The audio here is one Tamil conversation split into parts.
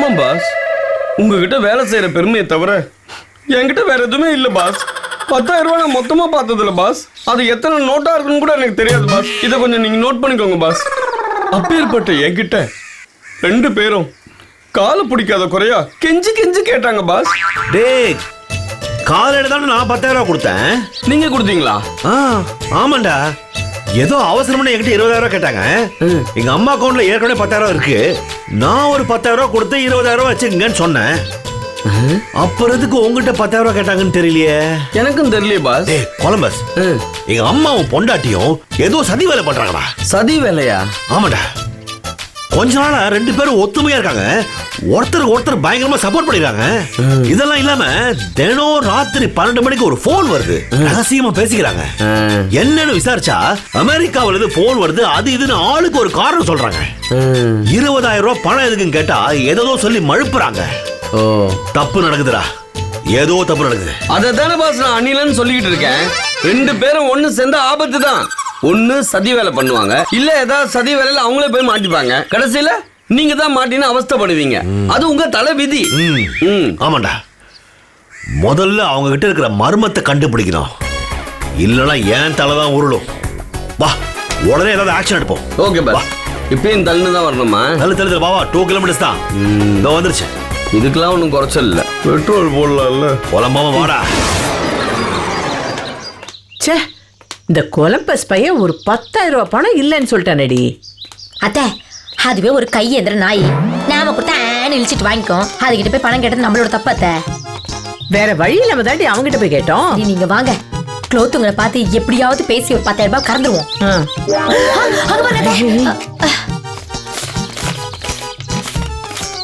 ஆமாம் பாஸ், உங்ககிட்ட வேலை செய்யற பெருமையை தவிர என்கிட்ட வேற எதுவுமே இல்லை பாஸ். 10,000 ரூபாய் நான் மொத்தமா பார்த்ததில்ல பாஸ். அது எத்தனை நோட்டா இருக்குன்னு கூட எனக்கு தெரியாது பாஸ். இதை கொஞ்சம் நீங்க நோட் பண்ணிக்கோங்க பாஸ். அப்பேற்பட்ட என்கிட்ட 2 பேரும் காலை பிடிக்காத குறையா கெஞ்சி கெஞ்சி கேட்டாங்க பாஸ். டேய், காலையில தானே நான் 10,000 ரூபாய் கொடுத்தேன். நீங்க கொடுத்தீங்களா? ஆமாண்டா. ஏதோ அவசரம்னு என்கிட்ட 20,000 ரூபாய் கேட்டாங்க. எங்க அம்மா அக்கௌண்ட்ல ஏற்கனவே 10,000 ரூபாய் இருக்கு. நான் ஒரு 10,000 ரூபாய் கொடுத்து 20,000 ரூபாய் வச்சுக்கங்கன்னு சொன்னேன். அப்புறம் எதுக்கு உங்ககிட்ட 10,000 ரூபாய் கேட்டாங்கன்னு தெரியலையே. எனக்கும் தெரியலையே பாஸ். கொலம்பஸ், எங்க அம்மாவும் பொண்டாட்டியும் ஏதோ சதி வேலை பண்றாங்கடா. சதி வேலையா? ஆமாடா. கொஞ்ச நாளா 2 பேரும் ஒத்துமையா இருக்காங்க. ஒருத்தருக்கு ஒருத்தர் பயங்கரமா சப்போர்ட் பண்ணிருக்காங்க. இதெல்லாம் இல்லாம தினம் ராத்திரி 12 மணிக்கு ஒரு போன் வருது. ரகசியமா பேசிக்கிறாங்க. என்னன்னு விசாரிச்சா அமெரிக்காவில இருந்து போன் வருது. அது இதுன்னு ஆளுக்கு ஒரு காரணம் சொல்றாங்க. 20,000 ரூபாய் பணம் எதுக்குன்னு கேட்டா ஏதோ சொல்லி மழுப்புறாங்க. தப்பு நடக்குதுடா. ஏதோ தப்பு நடக்குது. அதை தானே பாஸ் நான் அணிலன்னு சொல்லிக்கிட்டு இருக்கேன். 2 பேரும் ஒண்ணு சேர்ந்த ஆபத்து தான். ஒண்ணு சதி வேலை பண்ணுவாங்க, இல்ல ஏதாவது சதி வேலையில அவங்களே போய் மாட்டிப்பாங்க. கடைசியில நீங்க தான் மாட்டின்னு அவஸ்தைப்படுவீங்க. அது உங்க தலை விதி. ஆமாண்டா. முதல்ல அவங்க கிட்ட இருக்கிற மர்மத்தை கண்டுபிடிக்கணும். இல்லனா ஏன் தலை தான் உருளும். வா, உடனே ஏதாவது ஆக்ஷன் எடுப்போம். Okay boss. இப்பயும் தள்ளுன்னு தான் வரணுமா? தள்ளு வா. 2 கிலோமீட்டர்ஸ் தான். இதோ வந்துருச்சு. இதுக்கெல்லாம் ஒன்றும் குறைச்சல் இல்லை. பெட்ரோல் போடலாம்ல. புலம்பாம வாடா. சே, இந்த கொலம்பஸ் பையன் ஒரு 10,000 ரூபாய் பணம் இல்லைன்னு சொல்லிட்டானடி. அத்தை, அதுவே ஒரு கையேந்திர நாய். நாம கொடுத்தா இழிச்சிட்டு வாங்கிக்கோ. அதுகிட்ட போய் பணம் கேட்டது நம்மளோட தப்பு அத்தை. வேற வழி இல்லாம தாண்டி அவங்கிட்ட போய் கேட்டோம். நீங்க வாங்க, குளோத்துங்களை பார்த்து எப்படியாவது பேசி ஒரு 10,000 ரூபாய் கறந்துருவோம்.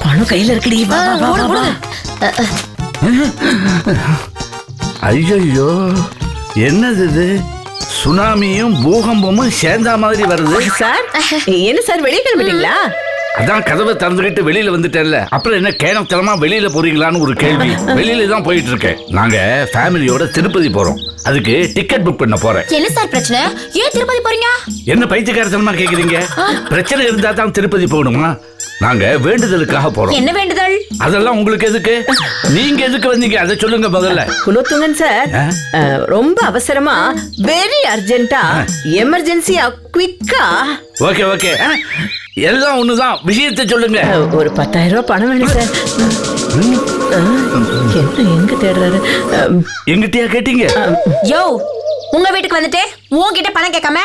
பணம் கையில இருக்குடி. ஐயோ, என்னது இது? சுனாமியும் பூகம்பமும் சேர்ந்த மாதிரி வருது. சார், என்ன சார் வெளியே கிளம்பிட்டீங்களா? அதான் கதவை திறந்துகிட்டு வெளியில வந்துட்டேன்ல. அப்புறம் என்ன கேனத்தனமா வெளியில போறீங்களான்னு ஒரு கேள்வி. வெளியில தான் போயிட்டு இருக்கேன். நாங்க ஃபேமிலியோட திருப்பதி போறோம். அதுக்கு டிக்கெட் புக் பண்ண போறேன். என்ன சார் பிரச்சனை? ஏன் திருப்பதி போறீங்க? என்ன பைத்தியக்காரத்தனமா கேக்குறீங்க? பிரச்சனை இருந்தா தான் திருப்பதி போகணுமா? நாங்க வேண்டுதலுக்காக போறோம். என்ன வேண்டுதல்? அதெல்லாம் உங்களுக்கு எதுக்கு? நீங்க எதுக்கு வந்தீங்க அதை சொல்லுங்க முதல்ல. குலோத்துங்கன் சார், ரொம்ப அவசரமா, வெரி அர்ஜென்ட்டா, எமர்ஜென்சியா, குவிக்கா. ஓகே ஓகே, எல்லாம் ஒண்ணுதான். விஷயத்தை சொல்லுங்க. ஒரு 10,000 ரூபாய் பணம் வேணும் சார். எங்க தேடுறாரு? எங்கிட்டயா கேட்டீங்க? யோ, உங்க வீட்டுக்கு வந்துட்டு உன்கிட்ட பணம் கேட்காம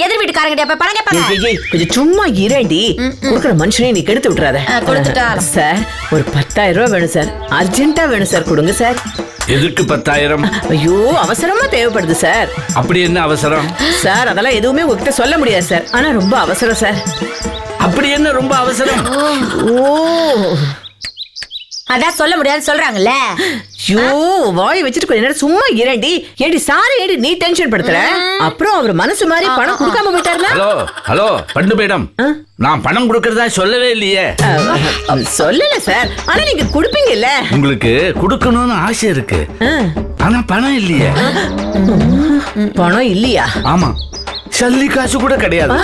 எதிர் வீட்டுக்காரங்கிட்ட போய் பணம் கேட்பாங்க. கொஞ்சம் சும்மா இரேண்டி. கொடுக்குற மனுஷனே நீ கெடுத்து விட்டுறாத. கொடுத்துட்டா சார், ஒரு 10,000 ரூபாய் வேணும் சார். அர்ஜென்ட்டா வேணும் சார். கொடுங்க சார். எதுக்கு 10,000? ஐயோ, அவசரமா தேவைப்படுது சார். அப்படி என்ன அவசரம்? சார், அதெல்லாம் எதுவுமே உங்ககிட்ட சொல்ல முடியாது சார். ஆனா ரொம்ப அவசரம் சார். அப்படி என்ன ரொம்ப அவசரம்? ஓ, அதான் சொல்ல முடியாதுன்னு சொல்றாங்கல்ல. ஐயோ, வாய் வச்சுட்டு கொஞ்ச நேரம் சும்மா இரண்டி. ஏடி சாரி, ஏடி நீ டென்ஷன் படுத்துற. அப்புறம் அவர் மனசு மாதிரி பணம் கொடுக்காம போயிட்டாருல. ஹலோ பண்டு மேடம், நான் பணம் கொடுக்கறதா சொல்லவே இல்லையே. சொல்லல சார், ஆனா நீங்க கொடுப்பீங்கல்ல. உங்களுக்கு கொடுக்கணும்னு ஆசை இருக்கு, ஆனா பணம் இல்லையே. பணம் இல்லையா? ஆமா, சல்லி காசு கூட கிடையாது.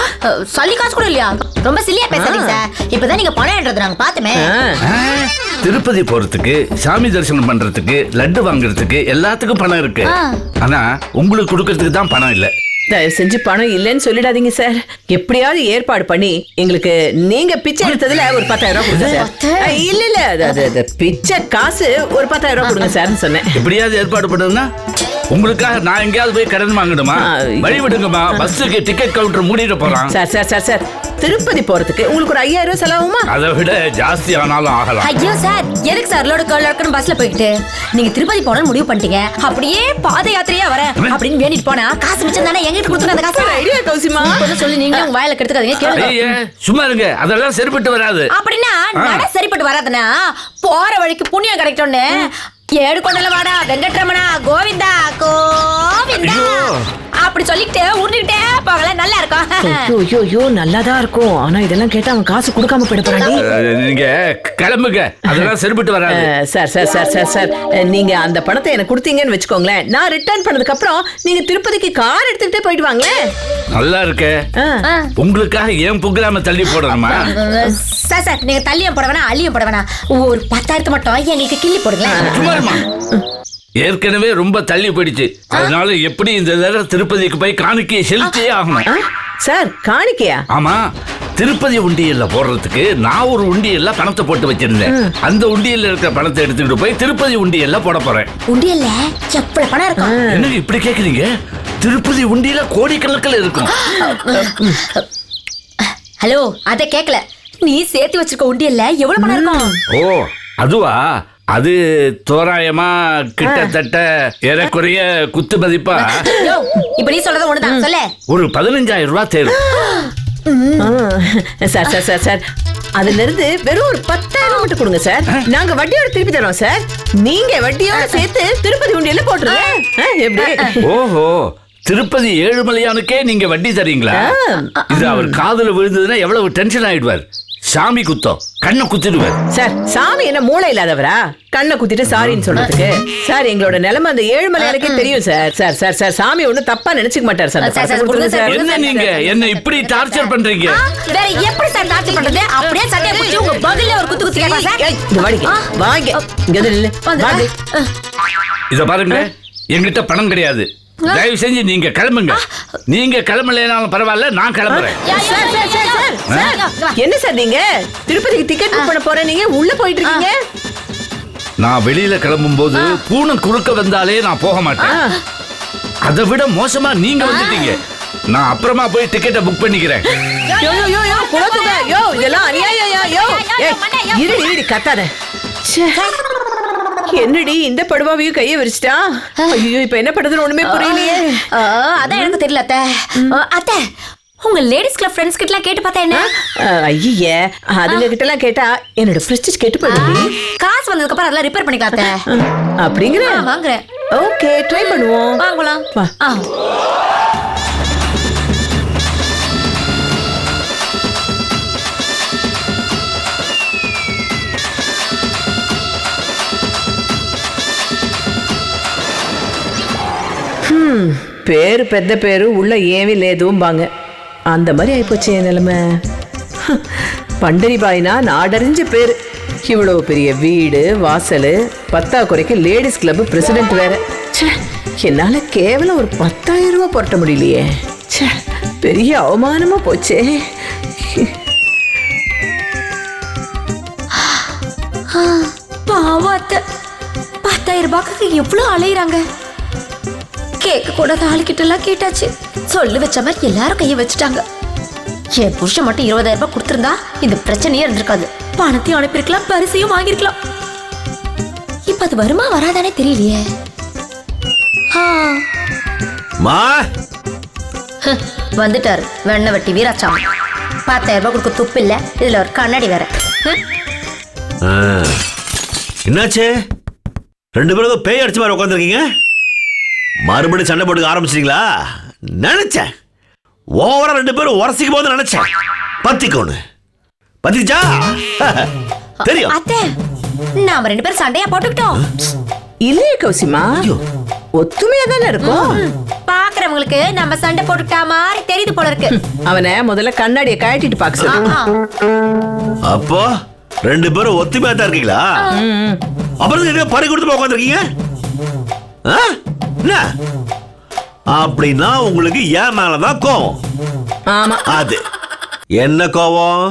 சல்லி காசு கூட இல்லையா? ரொம்ப சில்லியா பேசாதீங்க சார். இப்பதான் நீங்க பணம் என்றது நாங்க பாத்துமே. திருப்பதி போறதுக்கு, சாமி தரிசனம் பண்றதுக்கு, லட்டு வாங்குறதுக்கு எல்லாத்துக்கும் பணம் இருக்கு. ஆனா உங்களுக்கு கொடுக்கறதுக்கு தான் பணம் இல்ல. தயவு செஞ்சு பணம் இல்லைன்னு சொல்லிடாதீங்க சார். எப்படியாவது ஏற்பாடு பண்ணி எங்களுக்கு நீங்க பிச்சை எடுத்ததுல ஒரு 10,000 ரூபாய் கொடுங்க. இல்ல இல்ல, அது பிச்சை காசு ஒரு 10,000 ரூபாய் கொடுங்க சார்னு சொன்னேன். எப்படியாவது ஏற்பாடு பண்ணுன்னா உங்களுக்காக நான் எங்கேயாவது போய் கடன் வாங்கணுமா? வழி விடுங்கம்மா, பஸ்ஸுக்கு டிக்கெட் கவுண்டர் மூடிட்டு போறான். Sir sir sir sir, Tirupati போறதுக்கு உங்களுக்கு ஒரு 5,000 ரூபாய் செலவுமா? அதை விட ஜாஸ்தி ஆனாலும் ஆகலாம். ஐயோ சார், எதுக்கு சார் லோடுக்கு பஸ்ல போய்கிட்டு? நீங்க திருப்பதி போன முடிவு பண்ணிட்டீங்க. அப்படியே பாத யாத்திரையா வர அப்படின்னு வேண்டிட்டு போனா காசு மிச்சம் தானே. எங்கிட்ட கொடுத்துருங்க அந்த காசு. ஐடியா கௌசிமா சொல்லி நீங்க உங்க வாயில கெடுத்துக்காதீங்க. கேளுங்க. சும்மா இருங்க, அதெல்லாம் சரிப்பட்டு வராது. அப்படின்னா நட சரிப்பட்டு வராதுன்னா போற வழிக்கு புண்ணியம் கிடைக்கட்டும்னு ஏடு கொண்டல வாடா வெங்கட்ரமணா கோவிந்தா கோவிந்தா அப்படி சொல்லிட்டு உருண்டுகிட்டே போகல நல்லா இருக்கும். ஐயோ நல்லாதான் இருக்கும். ஆனா இதெல்லாம் கேட்டா அவன் காசு கொடுக்காம போயிட போறாண்டி. நீங்க கிளம்புங்க, அதெல்லாம் சரிபட்டு வராது. சார் நீங்க அந்த பணத்தை எனக்கு கொடுத்தீங்கன்னு வச்சுக்கோங்களேன், நான் ரிட்டர்ன் பண்ணதுக்கு அப்புறம் நீங்க திருப்பதிக்கு கார் எடுத்துக்கிட்டே போயிட்டு வாங்களே. நல்லா இருக்கு. உங்களுக்காக ஏன் புகழாம தள்ளி போடணுமா? சார் நீங்க தள்ளியும் போட வேணா அள்ளியும் போட வேணா, ஒரு 10,000 மட்டும் எங்களுக்கு கிள்ளி போடுங்களேன். சும்மா இருமா. ஏற்கனவே ரொம்ப தள்ளி போயிடுச்சு, அதனால எப்படி இந்த தடவை திருப்பதிக்கு போய் காணிக்கையை செலுத்தியே ஆகணும். சார் காணிக்கையா? ஆமா, திருப்பதி உண்டியல்ல போடுறதுக்கு நான் ஒரு உண்டியல்ல பணத்தை போட்டு வச்சிருந்தேன். அந்த உண்டியல்ல இருக்கிற பணத்தை எடுத்துக்கிட்டு போய் திருப்பதி உண்டியல்ல போட போறேன். உண்டியல்ல எவ்வளவு பணம் இருக்கும்? என்ன இப்படி கேக்குறீங்க? திருப்பதி உண்டியல்ல கோடிக்கணக்கில் இருக்கும். ஹலோ, அத கேக்கல. நீ சேர்த்து வச்சிருக்க உண்டியல்ல எவ்வளவு பணம் இருக்கும்? ஓ அதுவா, அது தோராயமா கிட்டத்தட்ட ஏறக்குறைய குத்து மதிப்பா இப்ப நீ சொல்றது ஒண்ணுதான், சொல்ல. ஒரு 15,000 ரூபாய் தேரும். சார் அதுல இருந்து வெறும் ஒரு 10,000 மட்டும் கொடுங்க சார். நாங்க வட்டியோட திருப்பி தரோம் சார். நீங்க வட்டியோட சேர்த்து திருப்பதி உண்டியல்ல போட்டுருங்க. எப்படி? ஓஹோ, திருப்பதி ஏழுமலையானுக்கே நீங்க வட்டி தரீங்களா? இது அவர் காதுல விழுந்ததுன்னா எவ்வளவு டென்ஷன் ஆயிடுவார். சாமி குத்தம், கண்ணை குத்திடுவார். சார் சாமி என்ன மூளை இல்லாதவரா கண்ணை குத்திட்டு சாரின்னு சொல்றதுக்கு? சார் எங்களோட நிலைமை அந்த ஏழுமலையானுக்கே தெரியும் சார். சார் சாமி ஒண்ணு தப்பா நினைச்சுக்க மாட்டார் சார். என்ன நீங்க என்ன இப்படி டார்ச்சர் பண்றீங்க? வேற எப்படி சார் டார்ச்சர் பண்றது? அப்படியே சட்டையை பிடிச்சி உங்க பதில ஒரு குத்து குத்தி கேட்பா சார். வாங்க இங்க நில்லு. வாங்க. இத பாருங்க, என்கிட்ட பணம் கிடையாது. தயவு செஞ்சு நீங்க கிளம்புங்க. நீங்க கிளம்பலைனாலும் பரவாயில்ல, நான் கிளம்புறேன். என்ன சார் நீங்க திருப்பதிக்கு டிக்கெட் புக் பண்ண போறேன், நீங்க உள்ள போயிட்டு இருக்கீங்க? நான் வெளியில கிளம்பும் போது பூனை குறுக்க வந்தாலே நான் போக மாட்டேன். அதை விட மோசமா நீங்க வந்துட்டீங்க. நான் அப்புறமா போய் டிக்கெட்டை புக் பண்ணிக்கிறேன். இதெல்லாம் அநியாயம். இருடி கத்தாத. என்னடி இந்த படுவாவையும் கைய விரிச்சிட்டா? ஐயோ இப்ப என்ன பண்றதுன்னு ஒண்ணுமே புரியலையே. அதான் எனக்கு தெரியல அத்தை. அத்தை, உங்க லேடிஸ் கிளப் ஃப்ரெண்ட்ஸ் கிட்ட எல்லாம் கேட்டு பார்த்தா என்ன? ஐயே, அதுங்க கிட்ட எல்லாம் கேட்டா என்னோட ஃப்ரிட்ஜ் கெட்டு போயிடுது. காசு வந்ததுக்கு அப்புறம் அதெல்லாம் ரிப்பேர் பண்ணிக்கலாம் அத்தை. அப்படிங்கிற? வாங்குறேன். ஓகே, ட்ரை பண்ணுவோம். வாங்கலாம். வா. பேரு பெத்த பேரு உள்ள ஏவி லேதும்பாங்க. அந்த மாதிரி ஆயிப்போச்சு என் நிலைமை. பண்டரிபாய்னா நாடறிஞ்ச பேரு. இவ்வளவு பெரிய வீடு வாசல், 10 குறைக்கு லேடிஸ் கிளப் பிரசிடென்ட் வேற. என்னால கேவலம் ஒரு 10,000 ரூபாய் புரட்ட முடியலையே. பெரிய அவமானமா போச்சே. பாவம் அத்தை, 10,000 ரூபாய்க்கு எவ்வளவு அலையிறாங்க. கேட்க கூட ஆளுக்கிட்ட எல்லாம் கேட்டாச்சு. சொல்லு வச்ச மாதிரி எல்லாரும் கையை வச்சுட்டாங்க. என் புருஷன் மட்டும் 20,000 ரூபாய் கொடுத்திருந்தா இந்த பிரச்சனையே இருந்திருக்காது. பணத்தையும் அனுப்பியிருக்கலாம், பரிசையும் வாங்கியிருக்கலாம். இப்ப அது வருமா வராதானே தெரியலையே. வந்துட்டாரு வெண்ண வெட்டி வீராச்சாமி. 10,000 ரூபாய் கொடுக்க துப்பு இல்ல, இதுல ஒரு கண்ணாடி வேற. என்னாச்சு? 2 பேரும் பேய் அடிச்ச மாதிரி உட்காந்துருக்கீங்க. மறுபடியும் சண்டை போட்டு ஆரம்பிச்சிட்டீங்களா? நினைச்சேன் ஓவரா 2 பேரும் உரசிக்கும் போது நினைச்சேன் பத்திக்கோன்னு. பத்திச்சா? தெரியும் அத்தை, நாம 2 பேரும் சண்டையா போட்டுக்கிட்டோம். இல்லையே கௌசிமா, ஒத்துமையா தானே இருக்கும். பாக்குறவங்களுக்கு நம்ம சண்டை போட்டுக்கிட்டா மாதிரி தெரியுது போல இருக்கு. அவனை முதல்ல கண்ணாடியை கழட்டிட்டு பாக்க சொல்லு. அப்போ 2 பேரும் ஒத்துமையா தான் இருக்கீங்களா? அப்புறம் பறி கொடுத்து உட்காந்துருக்கீங்க. அப்படின்னா உங்களுக்கு ஏன் மேலதான் கோவம். ஆமா, அது என்ன கோவம்?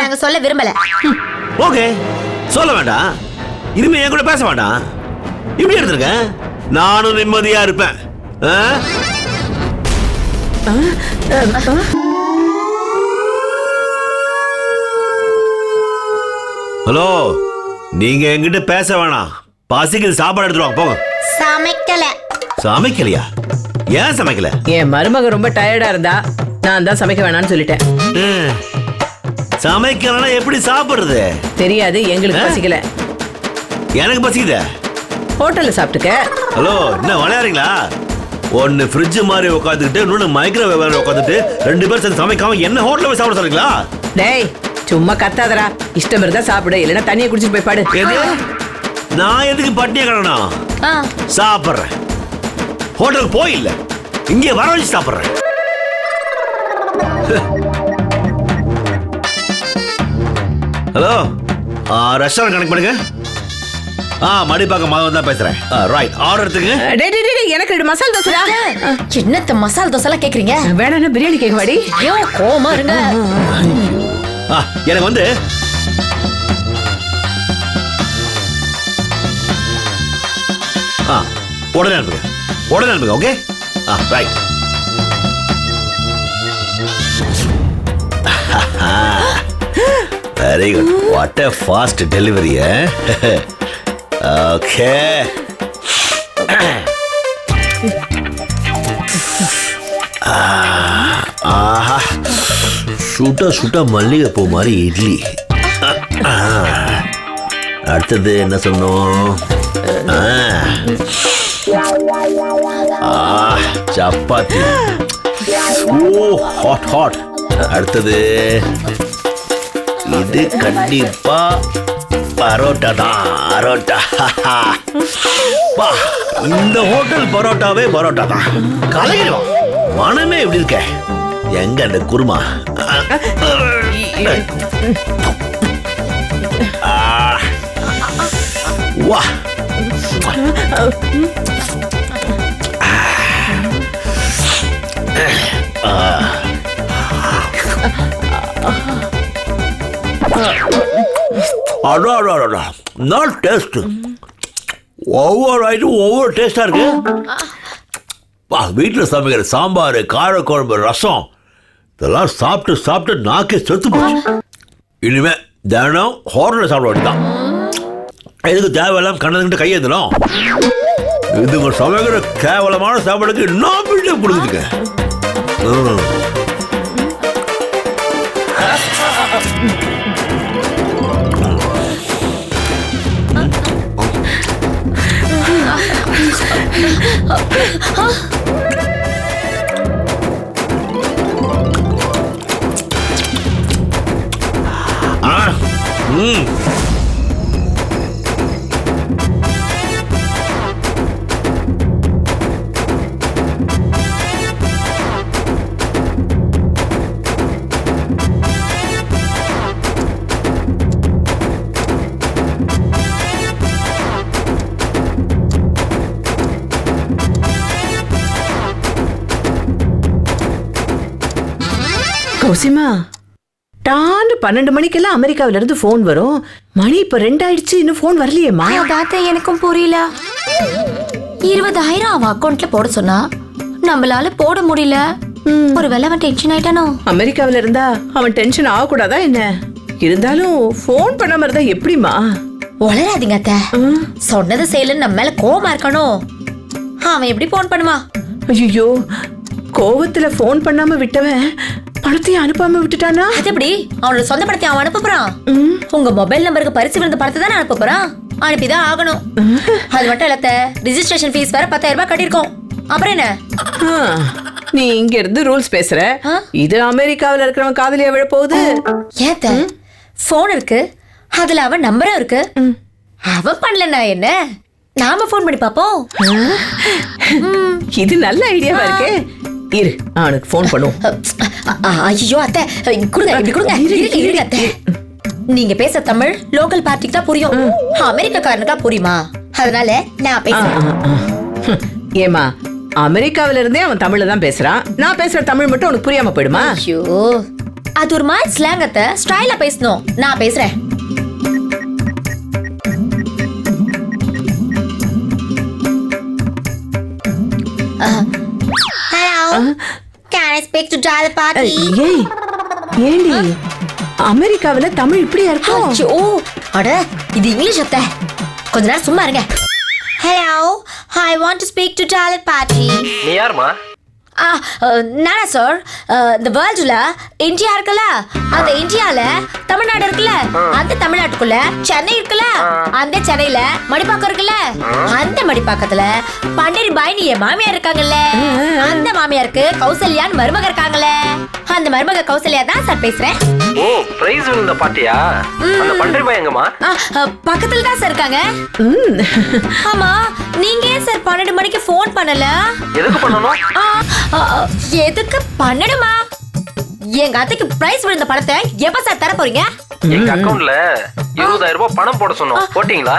நாங்க சொல்ல விரும்பல. ஓகே, சொல்ல வேண்டாம். இனிமே என் கூட பேச வேண்டாம். இப்படி எடுத்துருக்க, நானும் நிம்மதியா இருப்பேன். ஹலோ, நீங்க என்கிட்ட பேச வேணாம். பசிக்கு சாப்பாடு எடுத்துருவாங்க, போங்க. சமைக்கல. சமைக்கலையா? ஏன் சமைக்கல? என் மருமக ரொம்ப டயர்டா இருந்தா நான் தான் சமைக்க வேணாம்னு சொல்லிட்டேன். சமைக்கலன்னா எப்படி சாப்பிடுறது? தெரியாது, எங்களுக்கு பசிக்கல. எனக்கு பசிக்குதே. ஹோட்டல்ல சாப்பிட்டுக்க. ஹலோ, என்ன விளையாடுறீங்களா? ஒன்னு ஃப்ரிட்ஜ் மாதிரி உட்காந்துக்கிட்டு இன்னொன்னு மைக்ரோவேவ் மாதிரி உட்காந்துட்டு 2 பேரும் சேர்ந்து சமைக்காம என்ன ஹோட்டல்ல போய் சாப்பிட சொல்றீங்களா? டேய் சும்மா கத்தாதடா. இஷ்டம் இருந்தா சாப்பிடு, இல்லைன்னா தண்ணியை குடிச்சிட்டு போய் பாடு. எது? நான் எதுக்கு பட்டினியா கிடக்கணும்? ஆ, சாப்பிட்றேன். ஹோட்டலுக்கு போய் இல்ல இங்கே வர வச்சு சாப்பிட்றேன். ஹலோ, ரெஸ்டாரண்ட் கனெக்ட் பண்ணுங்க. மடிப்பாக்கம் மாதவன் தான் பேசுறேன். ரைட், ஆர்டர் எடுத்துங்க. டேய் டேய் டேய், எனக்கு 2 மசால் தோசைடா. என்னத்த மசால் தோசை எல்லாம் கேக்குறீங்க? வேணா பிரியாணி கேக்க வாடி. ஐயோ கோமா இருங்க. எனக்கு வந்து உடனே அனுப்புங்க, உடனே அனுப்புங்க. Okay, right. Very good. What a fast delivery. Okay. ஆஹா, சுட்ட சுட்ட மல்லிகைப்பூ மாதிரி இட்லி. அடுத்தது என்ன சொன்னோம்? சப்பாத்தி. ஓ, ஹாட் ஹாட். அடுத்தது இது கண்டிப்பா பரோட்டா தான். பரோட்டா. இந்த ஹோட்டல் பரோட்டாவே பரோட்டா தான். கலையிடும். மனமே எப்படி இருக்க? எங்க அந்த குருமா? வா. Not taste. ஒவ்வொரு ஐட்டம் ஒவ்வொரு டேஸ்டா இருக்கு. வீட்டில் சமைக்கிற சாம்பார், காரக்குழம்பு, ரசம் இதெல்லாம் சாப்பிட்டு சாப்பிட்டு நாக்கே செத்து போச்சு. இனிமே தினம் ஹோட்டலில் சாப்பிட வேண்டியதான். எதுக்கு தேவையில்லாம கண்ணதுக்கிட்ட கையெழுந்தணும்? இதுங்க சமைக்கிற கேவலமான சாப்பாடுக்கு நான் வீட்டை கொடுத்துருக்க. கௌசிமா, டான்னு 12 மணிக்கெல்லாம் அமெரிக்காவில இருந்து போன் வரும். மணி இப்ப 2 ஆயிடுச்சு, இன்னும் போன் வரலையேம்மா. அதாத்த எனக்கும் புரியல. 20,000 அவன் அக்கௌண்ட்ல போட சொன்னா நம்மளால போட முடியல. ஒருவேளை அவன் டென்ஷன் ஆயிட்டானோ? அமெரிக்காவில இருந்தா அவன் டென்ஷன் ஆகக்கூடாதா என்ன? இருந்தாலும் போன் பண்ணாம இருந்தா எப்படிமா? உளராதீங்க அத்த. சொன்னது செய்யலன்னு நம்ம மேல கோவமா இருக்கானோ? அவன் எப்படி போன் பண்ணுமா? ஐயோ, கோவத்துல போன் பண்ணாம விட்டவன் பணத்தையும் அனுப்பாம விட்டுட்டானா? அது எப்படி? அவனோட சொந்த படத்தை அவன் அனுப்ப போறான். உங்க மொபைல் நம்பருக்கு பரிசு விழுந்த படத்தை தான் அனுப்ப போறான். அனுப்பிதான் ஆகணும். அது மட்டும் இல்லத்த, ரிஜிஸ்ட்ரேஷன் ஃபீஸ் வேற 10,000 ரூபாய் கட்டிருக்கோம். அப்புறம் என்ன? நீ இங்க இருந்து ரூல்ஸ் பேசுற, இது அமெரிக்காவில இருக்கிறவன் காதலியா விழ போகுது. ஏத்த போன் இருக்கு, அதுல அவன் நம்பரும் இருக்கு. அவன் பண்ணலன்னா என்ன, நாம போன் பண்ணி பாப்போம். இது நல்ல ஐடியாவா இருக்கே. இரு, அவனுக்கு போன் பண்ணுவோம். ஐயோ அத்தை, கொடுங்க, இப்படி கொடுங்க. இருங்க அத்தை. நீங்க பேச தமிழ் லோக்கல் பார்ட்டிக்கு தான் புரியும், அமெரிக்காக்காரனுக்கா புரியுமா? அதனால நான் பேசுறேன். ஏமா, அமெரிக்காவில இருந்தே அவன் தமிழ்ல தான் பேசுறான். நான் பேசுற தமிழ் மட்டும் உனக்கு புரியாம போயிடுமா? ஐயோ, அது ஒரு மாதிரி ஸ்லாங் அத்தை, ஸ்டைலா பேசணும். நான் பேசுறேன். Hello, can I speak to the party? ஏய், ஏண்டி அமெரிக்காவில தமிழ் இப்படியா இருக்கும்? ஐயோ, அட இது இங்கிலீஷ் அத்தை. கொஞ்ச நேரம் சும்மா இருங்க. Hello, I want to speak to the party. நீ யாருமா? நானா சார் இந்த வேர்ல்டுல இந்தியா இருக்குல்ல, அந்த இந்தியால தமிழ்நாடு இருக்குல்ல, அந்த தமிழ்நாட்டுக்குள்ள சென்னை இருக்குல்ல, அந்த சென்னையில மடிப்பாக்கம் இருக்குல்ல, அந்த மடிப்பாக்கத்துல பன்னீர் பாய்னி என் மாமியார் இருக்காங்கல்ல, அந்த மாமியாருக்கு கௌசல்யான்னு மருமக இருக்காங்கல்ல, அந்த மருமக கௌசல்யா தான் சார் பேசுறேன். ஓ பிரைஸ் விழுந்த பாட்டியா? அந்த பண்டரி பாய் எங்கம்மா? பக்கத்துல தான் சார் இருக்காங்க. ஆமா, நீங்க ஏன் சார் 12 மணிக்கு ஃபோன் பண்ணல? எதுக்கு பண்ணணும்? எதுக்கு பண்ணணுமா? எங்க அத்தைக்கு பிரைஸ் விழுந்த பணத்தை எப்ப சார் தர போறீங்க? எங்க அக்கவுண்ட்ல 20,000 ரூபாய் பணம் போட சொன்னோம், போட்டீங்களா?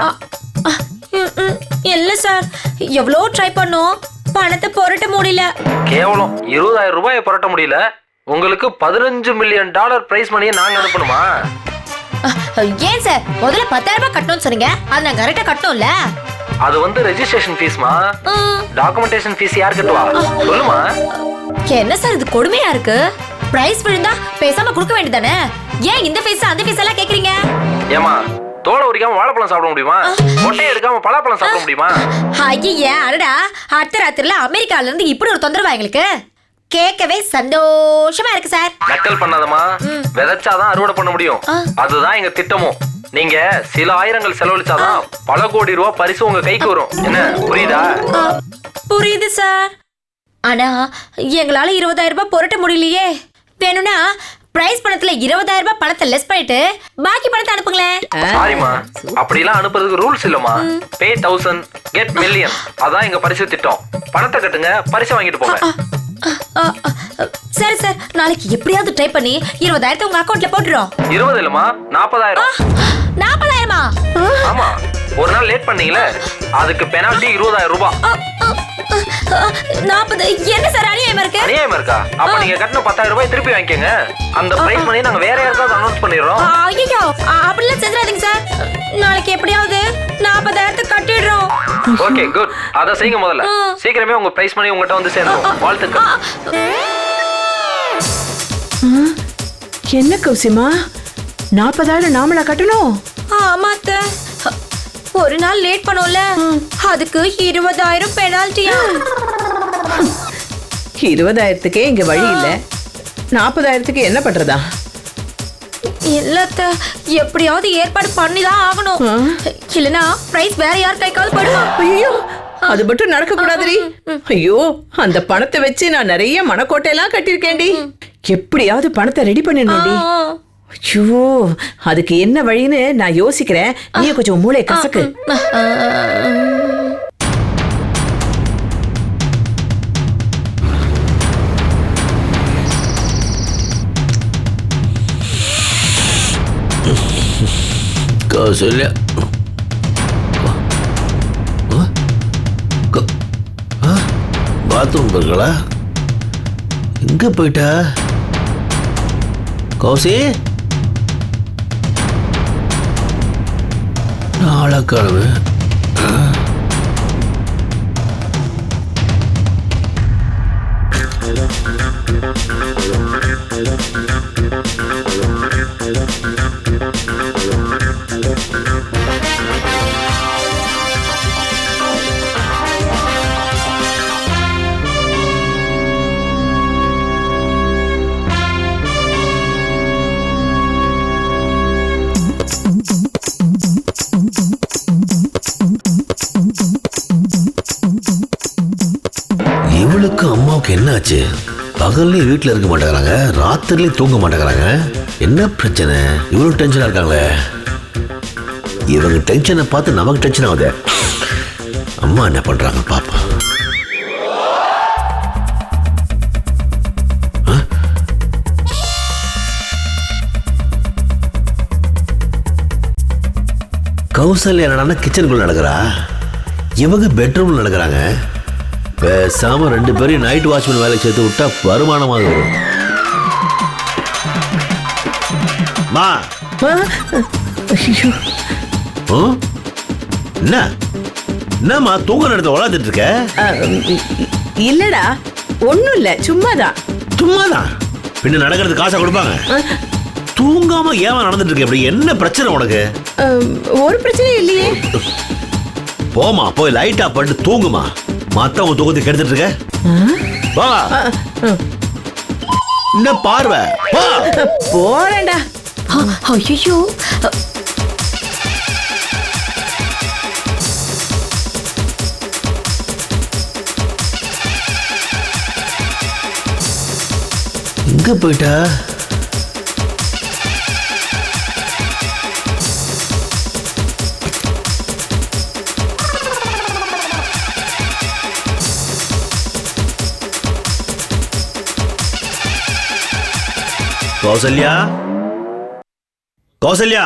இல்ல சார், எவ்வளோ ட்ரை பண்ணோம், பணத்தை புரட்ட முடியல. கேவலம் 20,000 ரூபாயை புரட்ட முடியல. உங்களுக்கு $15 மில்லியன் பிரைஸ் மணியை நாங்க அனுப்பணுமா? ஏன் சார் முதல்ல 10,000 ரூபாய் கட்டணும்னு சொன்னீங்க, அது நான் கரெக்டா கட்டணும்ல? அது வந்து ரெஜிஸ்ட்ரேஷன் ஃபீஸ்மா. டாக்குமெண்டேஷன் ஃபீஸ் யார் கட்டுவா சொல்லுமா? என்ன சார் இது கொடுமையா இருக்கு? பிரைஸ் விழுந்தா பேசாம கொடுக்க வேண்டியதானே? ஏன் இந்த ஃபீஸ் அந்த ஃபீஸ் எல்லாம் கேக்குறீங்க? ஏமா தோலை உரிக்காம வாழைப்பழம் சாப்பிட முடியுமா? மொட்டையை எடுக்காம பலாப்பழம் சாப்பிட முடியுமா? ஐயா அடடா, அடுத்த ராத்திரில அமெரிக்கால இருந்து இப்படி ஒரு தொந்தரவா எங்களுக்கு? கேட்கவே சந்தோஷமா இருக்கு சார். நக்கல் பண்ணாதமா, விதைச்சாதான் அறுவடை பண்ண முடியும். அதுதான் எங்க திட்டமும். நீங்க சில ஆயிரங்கள் செலவழிச்சாதான் பல கோடி ரூபாய் பரிசு உங்க கைக்கு வரும். என்ன புரியுதா? புரியுது சார். ஆனா எங்களால 20,000 ரூபாய் புரட்ட முடியலையே. வேணும்னா பிரைஸ் பணத்துல 20,000 ரூபாய் பணத்தை லெஸ் பண்ணிட்டு பாக்கி பணத்தை அனுப்புங்களேன். சாரிமா, அப்படிலாம் அனுப்புறதுக்கு ரூல்ஸ் இல்லமா. பே 1000 கெட் மில்லியன், அதான் எங்க பரிசு திட்டம். பணத்தை கட்டுங்க, பரிசு வாங்கிட்டு போங்க. சரி சார், நாளைக்கு எப்படியாவது ட்ரை பண்ணி 20,000 உங்க அக்கவுண்ட்ல போட்டுறோம். 20 இல்லமா 40,000. 40,000-மா? ஆமா, ஒரு நாள் லேட் பண்ணீங்களே அதுக்கு பெனால்டி 20,000 ரூபாய். 40 என்ன சார் அநியாயமா இருக்கு? அநியாயமா இருக்கா? அப்ப நீங்க கட்டின 10,000 ரூபாய் திருப்பி வாங்கிக்கங்க. அந்த பிரைஸ் மணி நாங்க வேற யாருக்காவது அனௌன்ஸ் பண்ணிடுறோம். ஐயோ அப்படிலாம் செஞ்சிடாதீங்க சார். நாளைக்கு எப்படியாவது 40,000 கட்டிடுறோம். ஓகே குட், அத செய்யுங்க. முதல்ல சீக்கிரமே உங்க பிரைஸ் மணி உங்ககிட்ட வந்து சேரும். வாழ்த்துக்கள். என்ன கௌசிமா, 40,000 நாமளா கட்டணும்? ஆமா அத்தை, ஒரு நாள் லேட் பண்ணோம்ல, அதுக்கு 20,000 பெனால்ட்டியா? 20,000க்கே இங்க வழி இல்ல, 40,000க்கு என்ன பண்றதா? இல்ல அத்தை, எப்படியாவது ஏற்பாடு பண்ணிதான் ஆகணும். இல்லனா பிரைஸ் வேற யார் கைக்காவது போயிடும். ஐயோ, அது மட்டும் நடக்க கூடாதுடி. ஐயோ, அந்த பணத்தை வச்சு நான் நிறைய மனக்கோட்டையெல்லாம் கட்டியிருக்கேன்டி. எப்படியாவது பணத்தை ரெடி பண்ணிடணும்டி. ஐயோ, அதுக்கு என்ன வழின்னு நான் யோசிக்கிறேன். நீ கொஞ்சம் மூளை கசக்கு. கௌசல்யா, பாத்ரூம் போயிருக்கா? எங்க போயிட்டா? கௌசி, நாளக்கிழமை இவளுக்கு அம்மாவுக்கு என்னாச்சு? பகல்லையும் வீட்டில் இருக்க மாட்டேங்கிறாங்க, ராத்திரிலையும் தூங்க மாட்டேங்கிறாங்க. என்ன பிரச்சனை? இவ்வளோ டென்ஷனாக இருக்காங்களே. இவங்க டென்ஷனை பார்த்து நமக்கு டென்ஷன் ஆகுது. அம்மா என்ன பண்ணுறாங்க பாப்பா. கௌசல்யா என்னன்னா கிச்சனுக்குள்ள நடக்கிறா, இவங்க பெட்ரூம்ல நடக்கிறாங்க. பேசாம 2 பேரையும் நைட் வாட்ச்மேன் வேலை சேர்த்து விட்டா வருமானமாக வரும். மா, என்னம்மா தூங்க நடத்த உலாந்துட்டு இருக்க? இல்லடா, ஒண்ணும் இல்ல, சும்மாதான். சும்மாதான்? பின்ன நடக்கிறது காசா கொடுப்பாங்க? தூங்காம ஏன் நடந்துட்டு இருக்க? அப்படி என்ன பிரச்சனை உனக்கு? ஒரு பிரச்சனையும் இல்லையே. போமா, போய் லைட் ஆஃப் பண்ணிட்டு தூங்குமா. மத்தவங்க தூக்கத்தை கெடுத்துட்டு இருக்க. வா என்ன பார்வை வா போறேன்டா. ஐயோ எங்க போயிட்டா? கௌசல்யா, கௌசல்யா,